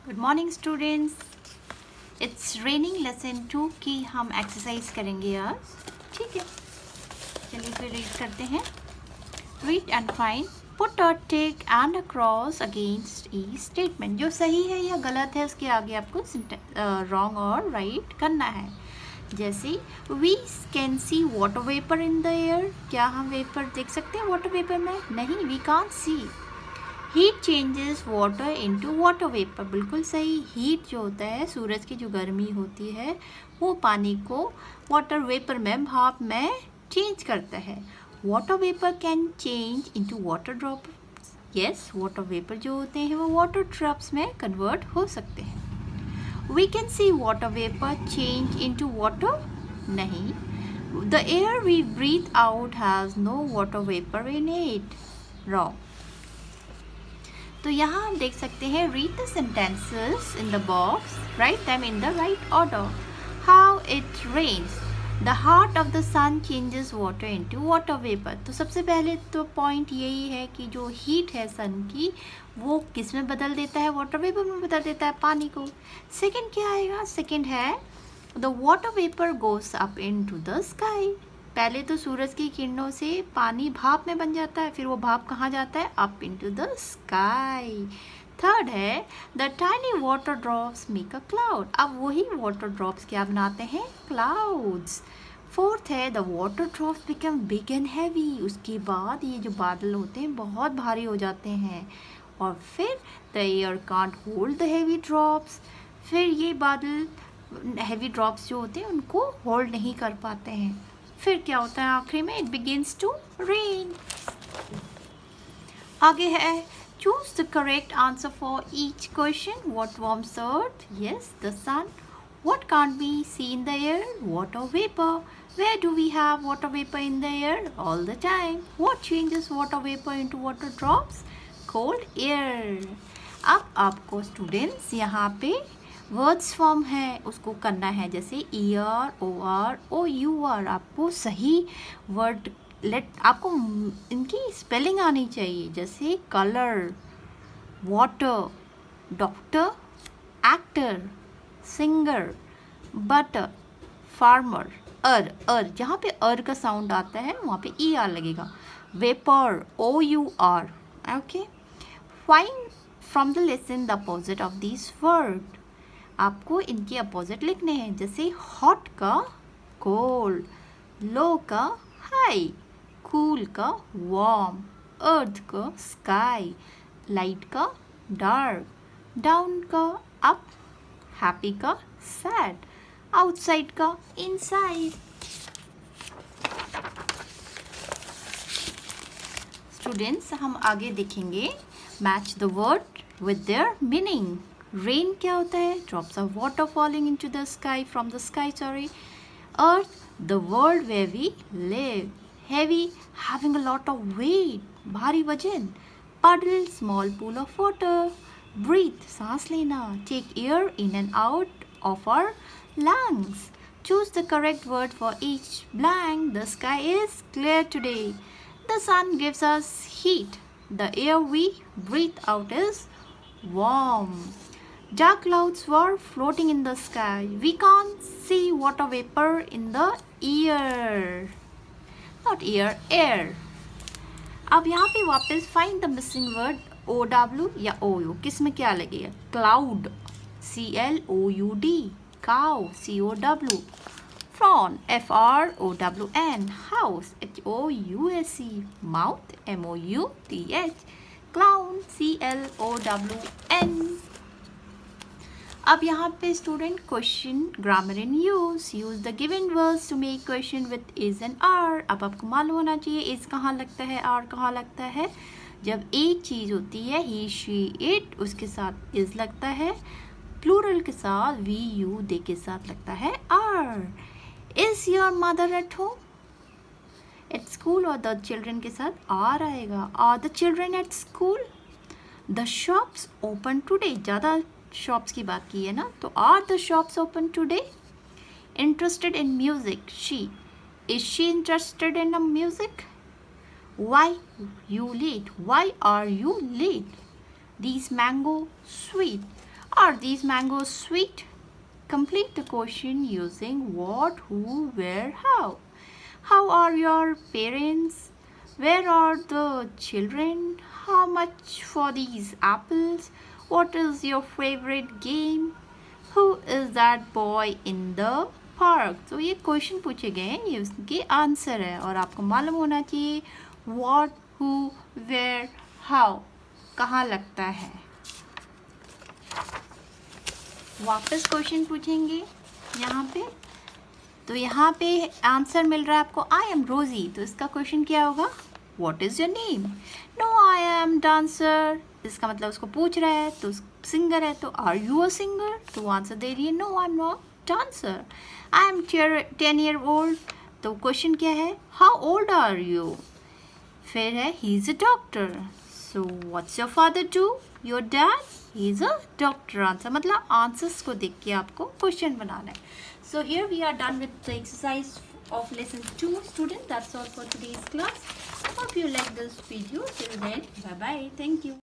Good morning students. It's raining lesson 2 की हम exercise करेंगे आज। ठीक है, चलिए फिर रीड करते हैं। Read and find, put a tick and a cross against e statement. जो सही है या गलत है उसके आगे आपको रॉन्ग और राइट करना है। जैसे we can see water vapour in the air. क्या हम वेपर देख सकते हैं वाटर वेपर में? नहीं, we can't see. Heat changes water into water vapour. बिल्कुल सही। हीट जो होता है, सूरज की जो गर्मी होती है वो पानी को वाटर वेपर में, भाप में चेंज करता है। Water vapour can change into water drop. Yes, water vapour जो होते हैं वो वाटर ड्रॉप्स में कन्वर्ट हो सकते हैं। We can see water vapour change into water. नहीं, the air we breathe out has no water vapour in it. Wrong. तो यहाँ हम देख सकते हैं, read the sentences in the box, write them in the right order. How it rains, the heart of the sun changes water into water vapour. तो सबसे पहले तो पॉइंट यही है कि जो हीट है सन की वो किस में बदल देता है? वाटर वेपर में बदल देता है, पानी को। सेकंड क्या आएगा? सेकंड है the water vapour goes up into the sky. पहले तो सूरज की किरणों से पानी भाप में बन जाता है, फिर वो भाप कहाँ जाता है? Up into the sky. Third है the tiny water drops make a cloud. अब वही वाटर ड्रॉप्स क्या बनाते हैं? क्लाउड्स। फोर्थ है the water drops become big and heavy. उसके बाद ये जो बादल होते हैं बहुत भारी हो जाते हैं। और फिर the air can't hold the heavy drops. फिर ये बादल हैवी ड्रॉप्स जो होते हैं उनको होल्ड नहीं कर पाते हैं। फिर क्या होता है आखिरी में? It begins to rain. आगे है choose the correct answer for each question. What warms earth? Yes, the sun. What can't be see in the air? Water vapour. Where do we have water vapor in the air? All the time. What changes water vapor into water drops? Cold air. अब आपको students यहाँ पे words form है उसको करना है, जैसे ER, OR, OUR। आपको सही वर्ड आपको इनकी स्पेलिंग आनी चाहिए, जैसे colour, water, doctor, actor, singer, butter, farmer. जहाँ पे का साउंड आता है वहाँ पे ER लगेगा। Vapour, OUR। Okay, find from the lesson the opposite of this word. आपको इनके अपोजिट लिखने हैं, जैसे हॉट का कोल्ड, लो का हाई, कूल का वार्म, अर्थ का स्काई, लाइट का डार्क, डाउन का अप, हैप्पी का सैड, आउटसाइड का इनसाइड। स्टूडेंट्स, हम आगे देखेंगे match the word with their meaning. Rain क्या होता है? Drops of water falling into the sky, from the sky, sorry. Earth, the world where we live. Heavy, having a lot of weight, भारी वजन। Puddle, small pool of water. Breath, सांस लेना। Take air in and out of our lungs. Choose the correct word for each blank. The sky is clear today. The sun gives us heat. The air we breathe out is warm. Dark clouds were floating in the sky. We can't see water vapor in the air. Not ear, air. अब यहाँ पे वापस find the missing word OW या OU। किस में क्या लगेगा? Cloud, CLOUD, cow, COW, prawn, FROWN, house, HOUSE, mouth, MOUTH, clown, CLOWN। अब यहाँ पे student question grammar in use the given words to make question with is and are. अब आपको मालूम होना चाहिए इज कहाँ लगता है, आर कहाँ लगता है। जब एक चीज़ होती है ही, शी, इट, उसके साथ इज लगता है। प्लूरल के साथ वी, यू, दे के साथ लगता है are. Is your mother at home? At school और द चिल्ड्रन के साथ आर आएगा। Are the children at school? The shops open today. ज़्यादा शॉप्स की बात की है ना, तो are the shops open today? Interested in music, she, is she interested in a music? Why you late? Why are you late? These mango sweet. Are these mangoes sweet? Complete the question using what, who, where, how. How are your parents? Where are the children? How much for these apples? What is your favorite game? Who is that boy in the park? तो ये question पूछे गए हैं, ये उसके answer है और आपको मालूम होना चाहिए what, who, where, how कहाँ लगता है। वापस क्वेश्चन पूछेंगे यहाँ पे, तो यहाँ पे आंसर मिल रहा है आपको आई एम रोजी, तो इसका क्वेश्चन क्या होगा what is your name? No I am dancer, इसका मतलब उसको पूछ रहा है, तो सिंगर है तो आर यू अ सिंगर, तो वो आंसर दे रही है no I am not dancer. I am 10 year old, तो क्वेश्चन क्या है हाउ ओल्ड आर यू? फिर है he is a doctor, so what's your father do? Your dad he is a doctor. Answer मतलब answers को देख के आपको क्वेश्चन बनाना है। So here we are done with the exercise of lesson 2 student. That's all for today's class. I hope you like this video. Till then, bye bye. Thank you.